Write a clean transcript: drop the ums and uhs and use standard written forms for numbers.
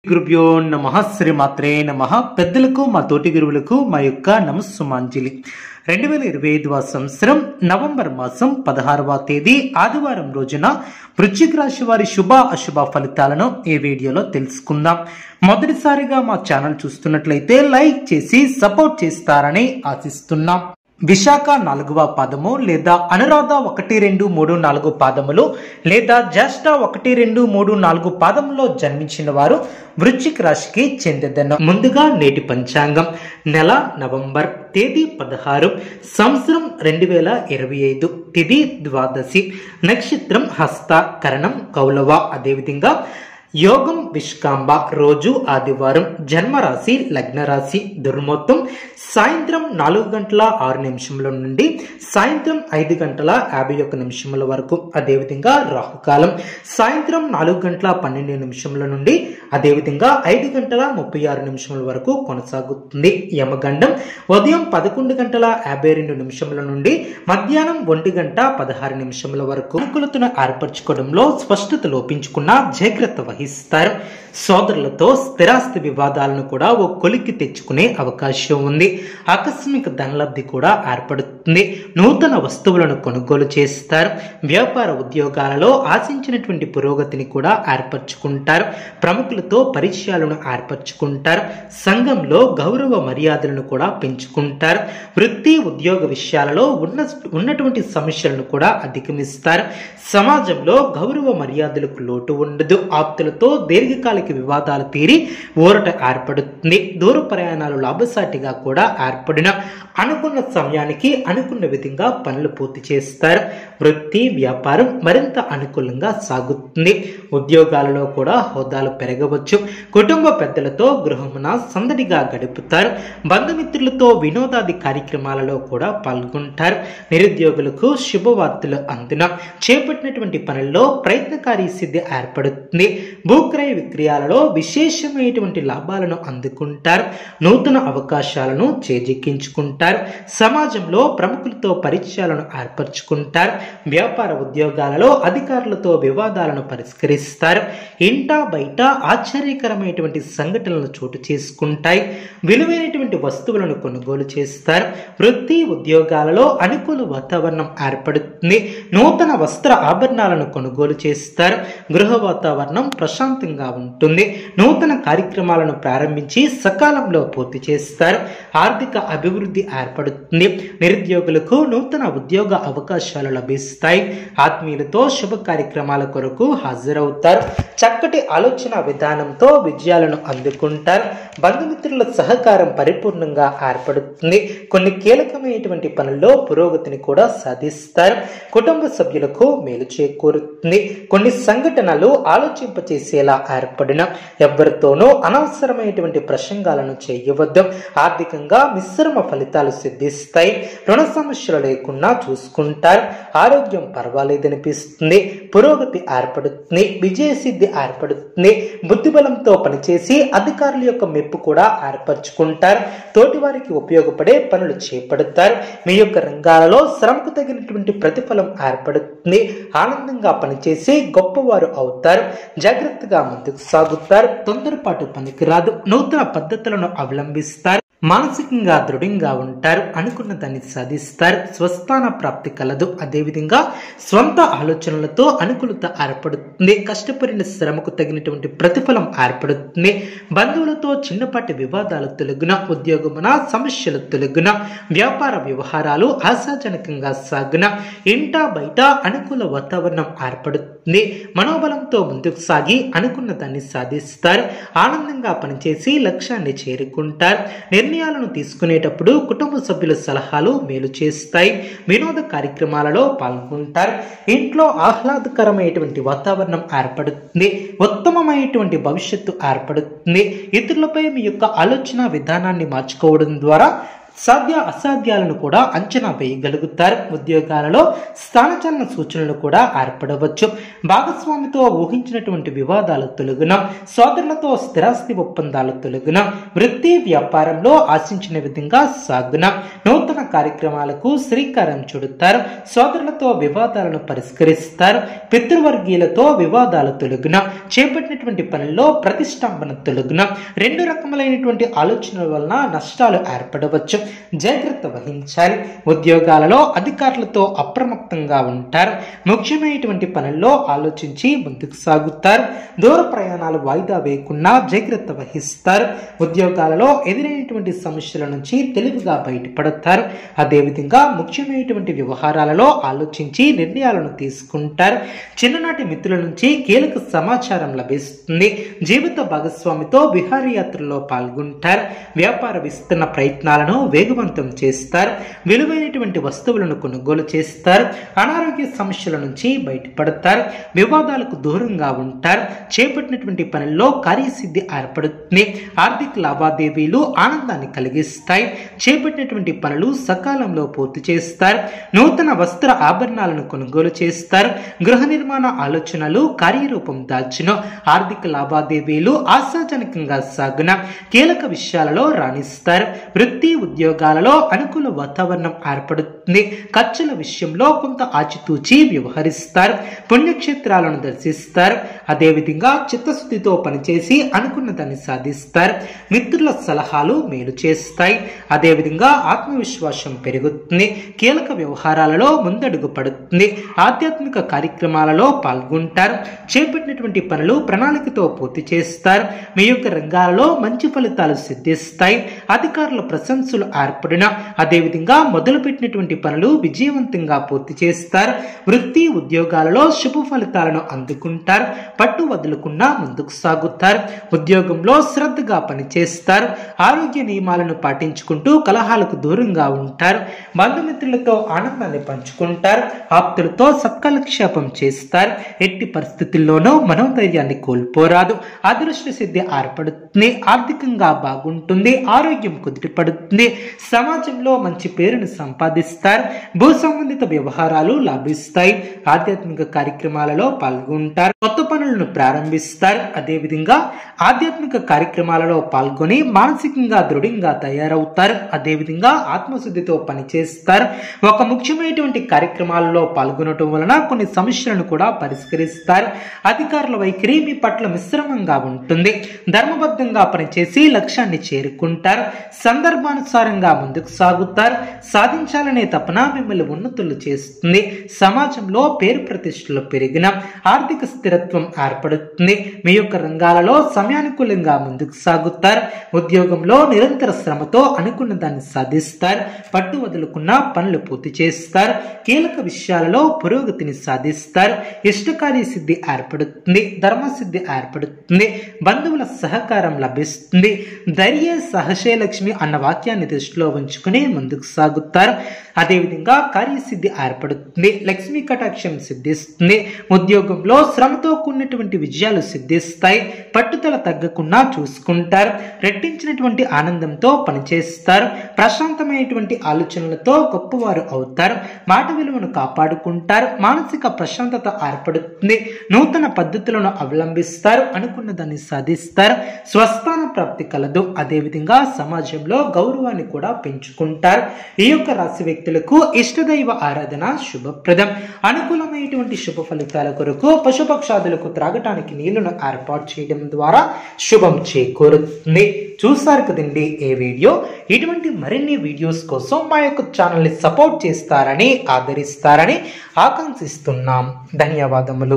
గురుభ్యో నమః శ్రీమాత్రే నమః. పెద్దలకు మా తోటి గురువులకు మా యొక్క నమస్సుమాంజలి. 2025వ సంవత్సరం నవంబర్ మాసం 16వ తేదీ ఆదివారం రోజున వృశ్చిక రాశి వారి శుభ అశుభ ఫలితాలను ఈ వీడియోలో తెలుసుకుందాం. మొదటిసారిగా మా ఛానల్ చూస్తున్నట్లయితే లైక్ చేసి సపోర్ట్ చేస్తారని ఆశిస్తున్నాం. విశాఖ 4వ పాదము లేదా అనురాధ 1, 2, 3, 4 పాదములు లేదా జ్యేష్ఠ 1, 2, 3, 4 పాదములో జన్మించిన వారు వృశ్చిక రాశికి చెందెదను. ముందుగా నేటి పంచాంగం. నెల నవంబర్, తేదీ 16, సంవత్సరం 2025, తిథి ద్వాదశి, నక్షత్రం హస్త, కరణం కౌలవ, అదేవిధంగా యోగం విష్కాంబ, రోజు ఆదివారం, జన్మరాశి లగ్నరాశి, దుర్ముహూర్తం సాయంత్రం 4:06 నుండి సాయంత్రం 5:51 వరకు, అదేవిధంగా రాహుకాలం సాయంత్రం 4:12 నుండి అదేవిధంగా 5:36 వరకు కొనసాగుతుంది. యమగండం ఉదయం 11:52 నుండి మధ్యాహ్నం 1:16 వరకు. అనుకూలతను ఏర్పరచుకోవడంలో స్పష్టత లోపించుకున్న జాగ్రత్త వహిస్తారు. సోదరులతో స్థిరాస్తి వివాదాలను కూడా ఓ కొలిక్కి తెచ్చుకునే అవకాశం ఉంది. ఆకస్మిక ధనలబ్ధి కూడా ఏర్పడుతుంది. నూతన వస్తువులను కొనుగోలు చేస్తారు. వ్యాపార ఉద్యోగాలలో ఆశించినటువంటి పురోగతిని కూడా ఏర్పరచుకుంటారు. ప్రముఖులతో పరిచయాలను ఏర్పరచుకుంటారు. సంఘంలో గౌరవ మర్యాదలను కూడా పెంచుకుంటారు. వృత్తి ఉద్యోగ విషయాలలో ఉన్నటువంటి సమస్యలను కూడా అధిగమిస్తారు. సమాజంలో గౌరవ మర్యాదలకు లోటు ఉండదు. ఆప్తులతో దీర్ఘకాలిక వివాదాలు తీరి ఊరట ఏర్పడుతుంది. దూర ప్రయాణాలు లాభసాటిగా కూడా ఏర్పడిన అనుకున్న సమయానికి అనుకున్న విధంగా పనులు పూర్తి చేస్తారు. వృత్తి వ్యాపారం మరింత అనుకూలంగా సాగుతుంది. ఉద్యోగాలలో కూడా హోదాలు పెరగవచ్చు. కుటుంబ పెద్దలతో గృహమున సందడిగా గడుపుతారు. బంధుమిత్రులతో వినోదాది కార్యక్రమాలలో కూడా పాల్గొంటారు. నిరుద్యోగులకు శుభవార్తలు అందున చేపట్టినటువంటి పనుల్లో ప్రయత్నకారి సిద్ధి ఏర్పడుతుంది. భూక్రయ విక్రయాలలో విశేషమైనటువంటి లాభాలను అందుకుంటారు. నూతన అవకాశాలను చేజిక్కించుకుంటారు. సమాజంలో ప్రముఖులతో పరిచయాలను ఏర్పరచుకుంటారు. వ్యాపార ఉద్యోగాలలో అధికారులతో వివాదాలను పరిష్కరిస్తారు. ఇంట బయట ఆశ్చర్యకరమైనటువంటి సంఘటనలు చోటు చేసుకుంటాయి. విలువైనటువంటి వస్తువులను కొనుగోలు చేస్తారు. వృత్తి ఉద్యోగాలలో అనుకూల వాతావరణం ఏర్పడుతుంది. నూతన వస్త్ర ఆభరణాలను కొనుగోలు చేస్తారు. గృహ వాతావరణం ప్రశాంతంగా ఉంటుంది. నూతన కార్యక్రమాలను ప్రారంభించి సకాలంలో పూర్తి చేస్తారు. ఆర్థిక అభివృద్ధి ఏర్పడుతుంది. నిరుద్యోగులకు నూతన ఉద్యోగ అవకాశాలు లభిస్తాయి. ఆత్మీయులతో శుభ కార్యక్రమాల కొరకు హాజరవుతారు. చక్కటి ఆలోచన విధానంతో విజయాలను అందుకుంటారు. బంధుమిత్రుల సహకారం పరిపూర్ణంగా ఏర్పడుతుంది. కొన్ని కీలకమైనటువంటి పనుల్లో పురోగతిని కూడా సాధిస్తారు. కుటుంబ సభ్యులకు మేలు చేకూరుతుంది. కొన్ని సంఘటనలు ఆలోచింపచేసేలా ఏర్పడిన ఎవరితోనూ అనవసరమైనటువంటి ప్రసంగాలను చేయవద్దు. ఆర్థికంగా మిశ్రమ ఫలితాలు సిద్ధిస్తాయి. రుణ సమస్యలు లేకుండా చూసుకుంటారు. ఆరోగ్యం పర్వాలేదనిపిస్తుంది. పురోగతి ఏర్పడుతుంది. విజయ సిద్ధి ఏర్పడుతుంది. బుద్ధిబలంతో పనిచేసి అధికారుల యొక్క మెప్పు కూడా ఏర్పరచుకుంటారు. తోటి వారికి ఉపయోగపడే పనులు చేపడతారు. మీ యొక్క రంగాలలో శ్రమకు తగినటువంటి ప్రతిఫలం ఏర్పడుతుంది. ఆనందంగా పనిచేసి గొప్పవారు అవుతారు. జాగ్రత్తగా ముందుకు సాగుతారు. తొందరపాటు పనికిరాదు. నూతన పద్ధతులను అవలంబిస్తారు. మానసికంగా దృఢంగా ఉంటారు. అనుకున్న దాన్ని సాధిస్తారు. స్వస్థాన ప్రాప్తి కలదు. అదేవిధంగా స్వంత ఆలోచనలతో అనుకూలత ఏర్పడుతుంది. కష్టపడిన శ్రమకు తగినటువంటి ప్రతిఫలం ఏర్పడుతుంది. బంధువులతో చిన్నపాటి వివాదాలు తొలగున, ఉద్యోగమున సమస్యలు తొలగున, వ్యాపార వ్యవహారాలు ఆశాజనకంగా సాగున, ఇంట బయట అనుకూల వాతావరణం ఏర్పడుతుంది. మనోబలంతో ముందుకు సాగి అనుకున్న దాన్ని సాధిస్తారు. ఆనందంగా పనిచేసి లక్ష్యాన్ని చేరుకుంటారు. నిర్ణయాలను తీసుకునేటప్పుడు కుటుంబ సభ్యుల సలహాలు మేలు చేస్తాయి. వినోద కార్యక్రమాలలో పాల్గొంటారు. ఇంట్లో ఆహ్లాదకరమైనటువంటి వాతావరణం ఏర్పడుతుంది. ఉత్తమమైనటువంటి భవిష్యత్తు ఏర్పడుతుంది. ఇతరులపై మీ యొక్క ఆలోచన విధానాన్ని మార్చుకోవడం ద్వారా సాధ్య అసాధ్యాలను కూడా అంచనా వేయగలుగుతారు. ఉద్యోగాలలో స్థానచలన సూచనలు కూడా ఏర్పడవచ్చు. భాగస్వామితో ఊహించినటువంటి వివాదాలు తొలగున, సోదరులతో స్థిరాస్తి ఒప్పందాలు తొలగున, వృత్తి వ్యాపారంలో ఆశించిన విధంగా సాగున, నూతన కార్యక్రమాలకు శ్రీకారం చుడతారు. సోదరులతో వివాదాలను పరిష్కరిస్తారు. పితృవర్గీయులతో వివాదాలు తొలగున, చేపట్టినటువంటి పనుల్లో ప్రతిష్టంభన తొలగున, రెండు రకములైనటువంటి ఆలోచనల వలన నష్టాలు ఏర్పడవచ్చు. జాగ్రత్త వహించాలి. ఉద్యోగాలలో అధికారులతో అప్రమత్తంగా ఉంటారు. ముఖ్యమైనటువంటి పనుల్లో ఆలోచించి ముందుకు సాగుతారు. దూర ప్రయాణాలు వాయిదా వేయకుండా జాగ్రత్త వహిస్తారు. ఉద్యోగాలలో ఎదురైనటువంటి సమస్యల నుంచి తెలివిగా బయటపడతారు. అదేవిధంగా ముఖ్యమైనటువంటి వ్యవహారాలలో ఆలోచించి నిర్ణయాలను తీసుకుంటారు. చిన్ననాటి మిత్రుల నుంచి కీలక సమాచారం లభిస్తుంది. జీవిత భాగస్వామితో విహారయాత్రలో పాల్గొంటారు. వ్యాపార విస్తరణ ప్రయత్నాలను వేగవంతం చేస్తారు. విలువైనటువంటి వస్తువులను కొనుగోలు చేస్తారు. అనారోగ్య సమస్యల నుంచి బయటపడతారు. వివాదాలకు దూరంగా ఉంటారు. చేపట్టినటువంటి పనుల్లో కార్యసిద్ధి ఏర్పడుతుంది. ఆర్థిక లావాదేవీలు ఆనందాన్ని కలిగిస్తాయి. చేపట్టినటువంటి పనులు సకాలంలో పూర్తి చేస్తారు. నూతన వస్త్ర ఆభరణాలను కొనుగోలు చేస్తారు. గృహ నిర్మాణ ఆలోచనలు కార్యరూపం దాల్చును. ఆర్థిక లావాదేవీలు ఆశాజనకంగా సాగున, కీలక విషయాలలో రాణిస్తారు. వృత్తి ఉద్యోగాలలో అనుకూల వాతావరణం ఏర్పడుతుంది. ఖర్చుల విషయంలో కొంత ఆచితూచి వ్యవహరిస్తారు. పుణ్యక్షేత్రాలను దర్శిస్తారు. అదేవిధంగా చిత్తశుద్ధితో పనిచేసి అనుకున్న దాన్ని సాధిస్తారు. మిత్రుల సలహాలు మేలు చేస్తాయి. అదేవిధంగా ఆత్మవిశ్వాసం పెరుగుతుంది. కీలక వ్యవహారాలలో ముందడుగు పడుతుంది. ఆధ్యాత్మిక కార్యక్రమాలలో పాల్గొంటారు. చేపట్టినటువంటి పనులు ప్రణాళికతో పూర్తి చేస్తారు. మీ యొక్క రంగాలలో మంచి ఫలితాలు సిద్ధిస్తాయి. అధికారుల ప్రశంసలు ఏర్పడిన, అదేవిధంగా మొదలుపెట్టినటువంటి పనులు విజయవంతంగా పూర్తి చేస్తారు. వృత్తి ఉద్యోగాలలో శుభ ఫలితాలను అందుకుంటారు. పట్టు వదులుకున్నా ముందుకు సాగుతారు. ఉద్యోగంలో శ్రద్ధగా పనిచేస్తారు. ఆరోగ్య నియమాలను పాటించుకుంటూ కలహాలకు దూరంగా ఉంటారు. బంధుమిత్రులతో ఆనందాన్ని పంచుకుంటారు. ఆప్తులతో సత్కాలక్షేపం చేస్తారు. ఎట్టి పరిస్థితుల్లోనూ మనోధైర్యాన్ని కోల్పోరాదు. అదృష్ట సిద్ధి ఏర్పడుతుంది. ఆర్థికంగా బాగుంటుంది. ఆరోగ్యం కుదిరిపడుతుంది. సమాజంలో మంచి పేరును సంపాదిస్తారు. భూ సంబంధిత వ్యవహారాలు లాభిస్తాయి. ఆధ్యాత్మిక కార్యక్రమాలలో పాల్గొంటారు. కొత్త పనులను ప్రారంభిస్తారు. అదేవిధంగా ఆధ్యాత్మిక కార్యక్రమాలలో పాల్గొని మానసికంగా దృఢంగా తయారవుతారు. అదేవిధంగా ఆత్మశుద్ధితో పనిచేస్తారు. ఒక ముఖ్యమైనటువంటి కార్యక్రమాలలో పాల్గొనటం వలన కొన్ని సమస్యలను కూడా పరిష్కరిస్తారు. అధికారుల వైఖరి మీ పట్ల మిశ్రమంగా ఉంటుంది. ధర్మబద్ధంగా పనిచేసి లక్ష్యాన్ని చేరుకుంటారు. సందర్భానుసారంగా ముందుకు సాగుతారు. సాధించాలనే తపన మిమ్మల్ని ఉన్నతులు చేస్తుంది. సమాజంలో పేరు ప్రతిష్టలు పెరిగిన, ఆర్థిక స్థిరత్వం ఏర్పడుతుంది. మీ యొక్క రంగాలలో సమయానుకూలంగా ముందుకు సాగుతారు. ఉద్యోగంలో నిరంతర శ్రమతో అనుకున్న దాన్ని సాధిస్తారు. పట్టు వదులుకున్న పనులు పూర్తి చేస్తారు. కీలక విషయాలలో పురోగతిని సాధిస్తారు. ఇష్టకార్య సిద్ధి ఏర్పడుతుంది. ధర్మసిద్ధి ఏర్పడుతుంది. బంధువుల సహకారం లభిస్తుంది. ధైర్య సహశయలక్ష్మి అన్న వాక్యాన్ని దృష్టిలో ఉంచుకుని ముందుకు సాగుతారు. అదేవిధంగా కార్యసిద్ధి ఏర్పడుతుంది. లక్ష్మీ కటాక్షం సిద్ధిస్తుంది. ఉద్యోగంలో శ్రమతో కూడినటువంటి విజయాలు సిద్ధిస్తాయి. పట్టుదల తగ్గకుండా చూసుకుంటారు. రెట్టించినటువంటి ఆనందంతో పనిచేస్తారు. ప్రశాంతమైనటువంటి ఆలోచనలతో గొప్పవారు అవుతారు. మాట విలువను కాపాడుకుంటారు. మానసిక ప్రశాంతత ఏర్పడుతుంది. నూతన పద్ధతులను అవలంబిస్తారు. అనుకున్న దాన్ని సాధిస్తారు. స్వస్థాన ప్రాప్తి కలదు. అదేవిధంగా సమాజంలో గౌరవాన్ని కూడా పెంచుకుంటారు. ఈ యొక్క రాశి వ్యక్తులకు ఇష్టదైవ ఆరాధన శుభప్రదం. అనుకూలమైనటువంటి శుభ ఫలితాల కొరకు పశుపక్షాదులకు త్రాగటానికి నీళ్లను ఏర్పాటు చేయడం ద్వారా శుభం చేకూరుతుంది. చూసారు కదండి ఈ వీడియో. ఇటువంటి మరిన్ని వీడియోస్ కోసం మా యొక్క ఛానల్ని సపోర్ట్ చేస్తారని, ఆదరిస్తారని ఆకాంక్షిస్తున్నాం. ధన్యవాదములు.